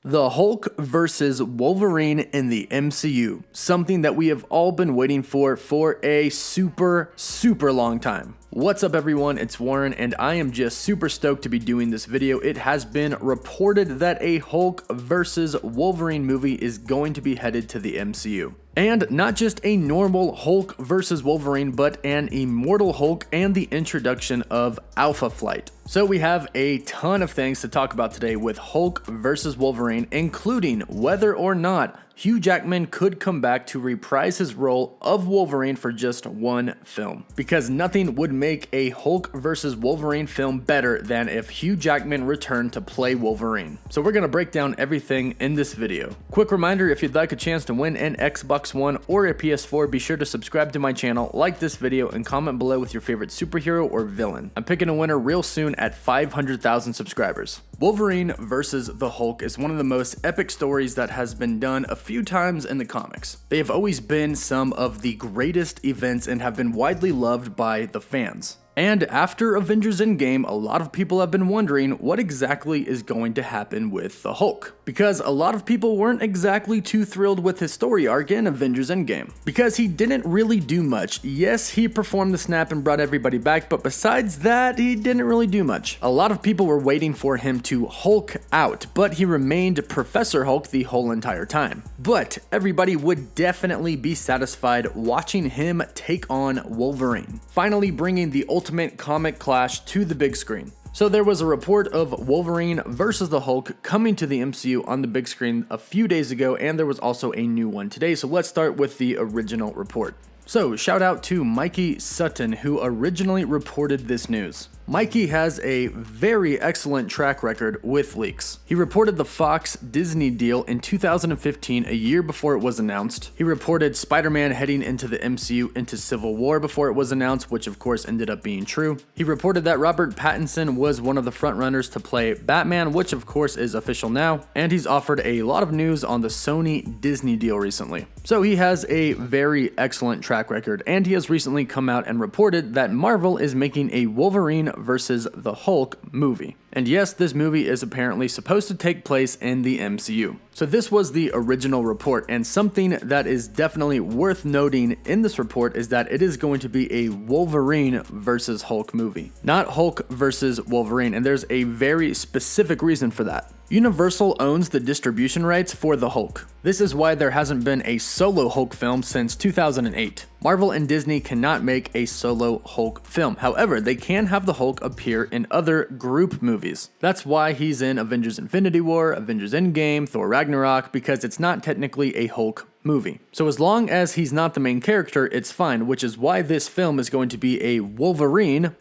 The Hulk versus Wolverine in the MCU, something that we have all been waiting for a super long time. What's up everyone, it's Warren and I am just super stoked to be doing this video. It has been reported that a Hulk versus Wolverine movie is going to be headed to the MCU. And not just a normal Hulk versus Wolverine, but an immortal Hulk and the introduction of Alpha Flight. So we have a ton of things to talk about today with Hulk versus Wolverine, including whether or not Hugh Jackman could come back to reprise his role of Wolverine for just one film. Because nothing would make a Hulk versus Wolverine film better than if Hugh Jackman returned to play Wolverine. So we're gonna break down everything in this video. Quick reminder, if you'd like a chance to win an Xbox One or a PS4, be sure to subscribe to my channel, like this video, and comment below with your favorite superhero or villain. I'm picking a winner real soon at 500,000 subscribers. Wolverine versus the Hulk is one of the most epic stories that has been done a few times in the comics. They have always been some of the greatest events and have been widely loved by the fans. And after Avengers Endgame, a lot of people have been wondering what exactly is going to happen with the Hulk. Because a lot of people weren't exactly too thrilled with his story arc in Avengers Endgame. Because he didn't really do much. Yes, he performed the snap and brought everybody back, but besides that, he didn't really do much. A lot of people were waiting for him to Hulk out, but he remained Professor Hulk the whole entire time. But everybody would definitely be satisfied watching him take on Wolverine, finally bringing the ultimate comic clash to the big screen. So there was a report of Wolverine versus the Hulk coming to the MCU on the big screen a few days ago, and there was also a new one today. So let's start with the original report. So shout out to Mikey Sutton, who originally reported this news. Mikey has a very excellent track record with leaks. He reported the Fox-Disney deal in 2015, a year before it was announced. He reported Spider-Man heading into the MCU into Civil War before it was announced, which of course ended up being true. He reported that Robert Pattinson was one of the frontrunners to play Batman, which of course is official now. And he's offered a lot of news on the Sony-Disney deal recently. So he has a very excellent track record, and he has recently come out and reported that Marvel is making a Wolverine versus the Hulk movie. And yes, this movie is apparently supposed to take place in the MCU. So this was the original report, and something that is definitely worth noting in this report is that it is going to be a Wolverine versus Hulk movie, not Hulk versus Wolverine, and there's a very specific reason for that. Universal owns the distribution rights for the Hulk. This is why there hasn't been a solo Hulk film since 2008. Marvel and Disney cannot make a solo Hulk film. However, they can have the Hulk appear in other group movies. That's why he's in Avengers Infinity War, Avengers Endgame, Thor Ragnarok, because it's not technically a Hulk movie. So as long as he's not the main character, it's fine, which is why this film is going to be a Wolverine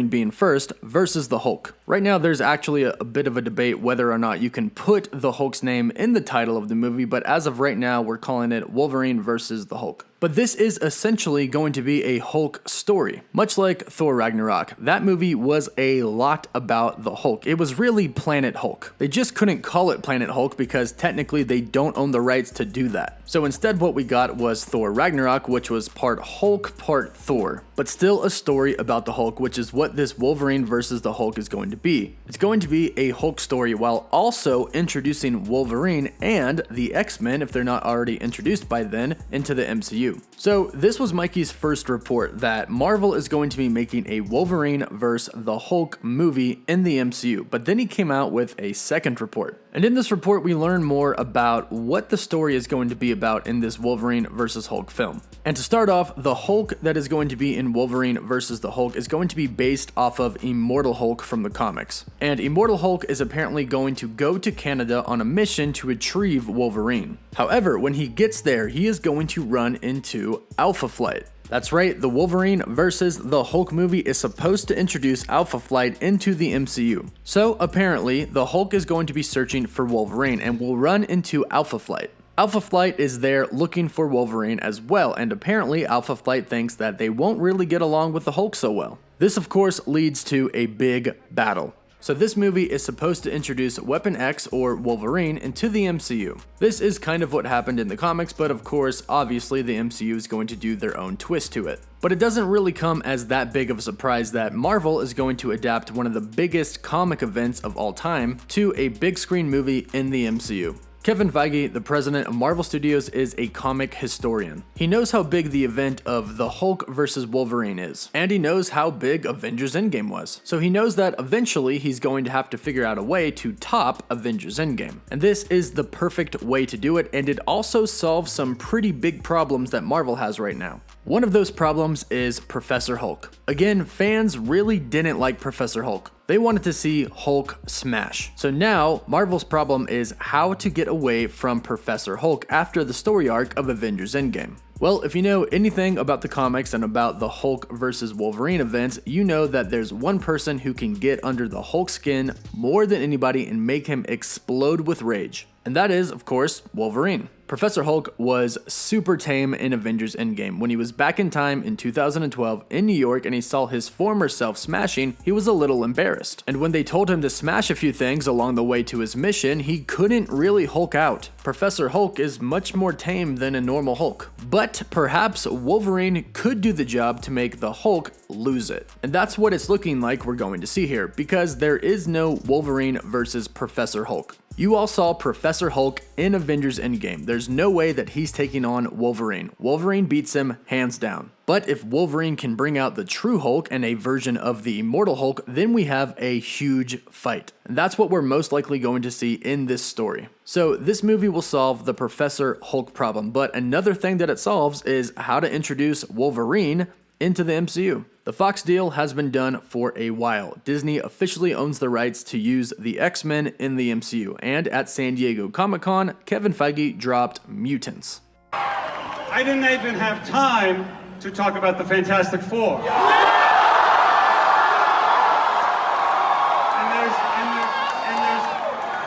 being first, versus the Hulk. Right now, there's actually a bit of a debate whether or not you can put the Hulk's name in the title of the movie, but as of right now, we're calling it Wolverine versus the Hulk. But this is essentially going to be a Hulk story. Much like Thor Ragnarok, that movie was a lot about the Hulk. It was really Planet Hulk. They just couldn't call it Planet Hulk because technically they don't own the rights to do that. So instead what we got was Thor Ragnarok, which was part Hulk, part Thor. But still a story about the Hulk, which is what this Wolverine versus the Hulk is going to be. It's going to be a Hulk story while also introducing Wolverine and the X-Men, if they're not already introduced by then, into the MCU. So this was Mikey's first report that Marvel is going to be making a Wolverine vs. the Hulk movie in the MCU, but then he came out with a second report. And in this report, we learn more about what the story is going to be about in this Wolverine vs. Hulk film. And to start off, the Hulk that is going to be in Wolverine vs. the Hulk is going to be based off of Immortal Hulk from the comics. And Immortal Hulk is apparently going to go to Canada on a mission to retrieve Wolverine. However, when he gets there, he is going to run into Alpha Flight. That's right, the Wolverine versus the Hulk movie is supposed to introduce Alpha Flight into the MCU. So apparently, the Hulk is going to be searching for Wolverine and will run into Alpha Flight. Alpha Flight is there looking for Wolverine as well, and apparently Alpha Flight thinks that they won't really get along with the Hulk so well. This of course leads to a big battle. So this movie is supposed to introduce Weapon X or Wolverine into the MCU. This is kind of what happened in the comics, but of course, obviously the MCU is going to do their own twist to it. But it doesn't really come as that big of a surprise that Marvel is going to adapt one of the biggest comic events of all time to a big screen movie in the MCU. Kevin Feige, the president of Marvel Studios, is a comic historian. He knows how big the event of the Hulk versus Wolverine is, and he knows how big Avengers Endgame was. So he knows that eventually he's going to have to figure out a way to top Avengers Endgame. And this is the perfect way to do it, and it also solves some pretty big problems that Marvel has right now. One of those problems is Professor Hulk. Again, fans really didn't like Professor Hulk. They wanted to see Hulk smash. So now, Marvel's problem is how to get away from Professor Hulk after the story arc of Avengers Endgame. Well, if you know anything about the comics and about the Hulk versus Wolverine events, you know that there's one person who can get under the Hulk skin more than anybody and make him explode with rage. And that is, of course, Wolverine. Professor Hulk was super tame in Avengers Endgame. When he was back in time in 2012 in New York and he saw his former self smashing, he was a little embarrassed. And when they told him to smash a few things along the way to his mission, he couldn't really Hulk out. Professor Hulk is much more tame than a normal Hulk. But perhaps Wolverine could do the job to make the Hulk lose it. And that's what it's looking like we're going to see here, because there is no Wolverine versus Professor Hulk. You all saw Professor Hulk in Avengers Endgame. There's no way that he's taking on Wolverine. Wolverine beats him hands down. But if Wolverine can bring out the true Hulk and a version of the immortal Hulk, then we have a huge fight. And that's what we're most likely going to see in this story. So this movie will solve the Professor Hulk problem, but another thing that it solves is how to introduce Wolverine into the MCU. The Fox deal has been done for a while. Disney officially owns the rights to use the X-Men in the MCU, and at San Diego Comic-Con, Kevin Feige dropped Mutants. I didn't even have time to talk about the Fantastic Four. And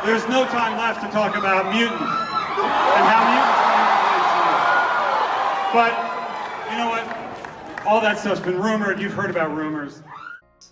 there's no time left to talk about mutants and how mutants are in the MCU. But you know what? All that stuff's been rumored. You've heard about rumors.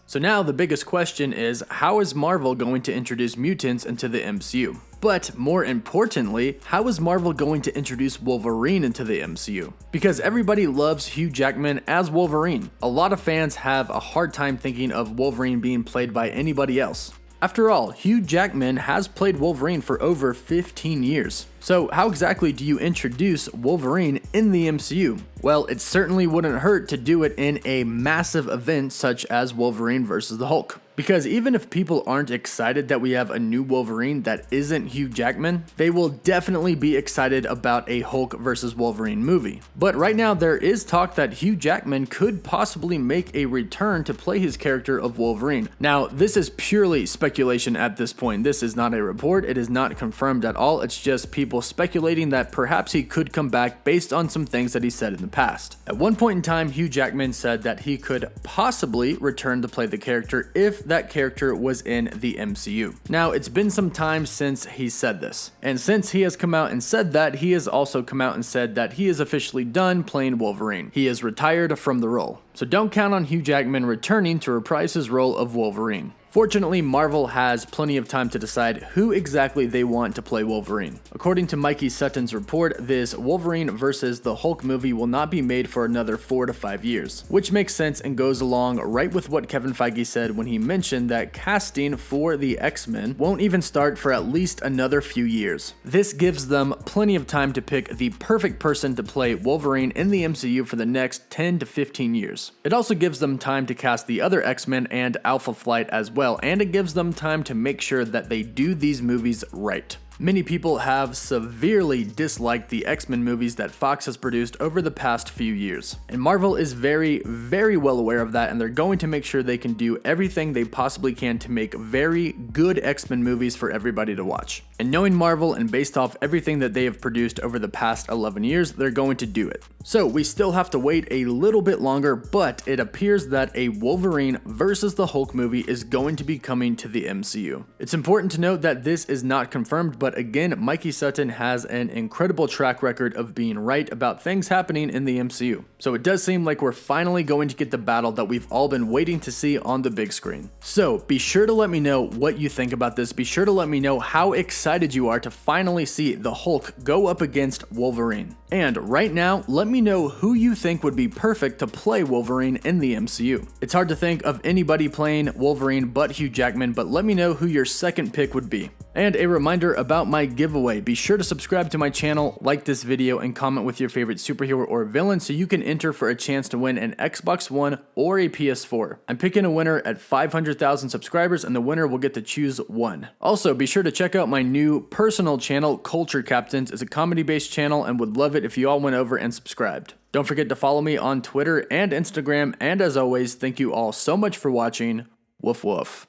So now the biggest question is, how is Marvel going to introduce mutants into the MCU? But more importantly, how is Marvel going to introduce Wolverine into the MCU? Because everybody loves Hugh Jackman as Wolverine. A lot of fans have a hard time thinking of Wolverine being played by anybody else. After all, Hugh Jackman has played Wolverine for over 15 years. So how exactly do you introduce Wolverine in the MCU? Well, it certainly wouldn't hurt to do it in a massive event such as Wolverine versus the Hulk. Because even if people aren't excited that we have a new Wolverine that isn't Hugh Jackman, they will definitely be excited about a Hulk versus Wolverine movie. But right now there is talk that Hugh Jackman could possibly make a return to play his character of Wolverine. Now, this is purely speculation at this point. This is not a report. It is not confirmed at all. It's just people speculating that perhaps he could come back based on some things that he said in the past. At one point in time, Hugh Jackman said that he could possibly return to play the character if that character was in the MCU. Now, it's been some time since he said this, and since he has come out and said that, he has also come out and said that he is officially done playing Wolverine. He is retired from the role. So don't count on Hugh Jackman returning to reprise his role of Wolverine. Fortunately, Marvel has plenty of time to decide who exactly they want to play Wolverine. According to Mikey Sutton's report, this Wolverine versus the Hulk movie will not be made for another 4 to 5 years, which makes sense and goes along right with what Kevin Feige said when he mentioned that casting for the X-Men won't even start for at least another few years. This gives them plenty of time to pick the perfect person to play Wolverine in the MCU for the next 10 to 15 years. It also gives them time to cast the other X-Men and Alpha Flight as well, and it gives them time to make sure that they do these movies right. Many people have severely disliked the X-Men movies that Fox has produced over the past few years. And Marvel is very, very well aware of that, and they're going to make sure they can do everything they possibly can to make very good X-Men movies for everybody to watch. And knowing Marvel and based off everything that they have produced over the past 11 years, they're going to do it. So we still have to wait a little bit longer, but it appears that a Wolverine versus the Hulk movie is going to be coming to the MCU. It's important to note that this is not confirmed, but but again, Mikey Sutton has an incredible track record of being right about things happening in the MCU. So it does seem like we're finally going to get the battle that we've all been waiting to see on the big screen. So be sure to let me know what you think about this. Be sure to let me know how excited you are to finally see the Hulk go up against Wolverine. And right now, let me know who you think would be perfect to play Wolverine in the MCU. It's hard to think of anybody playing Wolverine but Hugh Jackman, but let me know who your second pick would be. And a reminder about my giveaway. Be sure to subscribe to my channel, like this video, and comment with your favorite superhero or villain so you can enter for a chance to win an Xbox One or a PS4. I'm picking a winner at 500,000 subscribers, and the winner will get to choose one. Also, be sure to check out my new personal channel, Culture Captains. It's a comedy-based channel and would love it if you all went over and subscribed. Don't forget to follow me on Twitter and Instagram, and as always, thank you all so much for watching. Woof woof.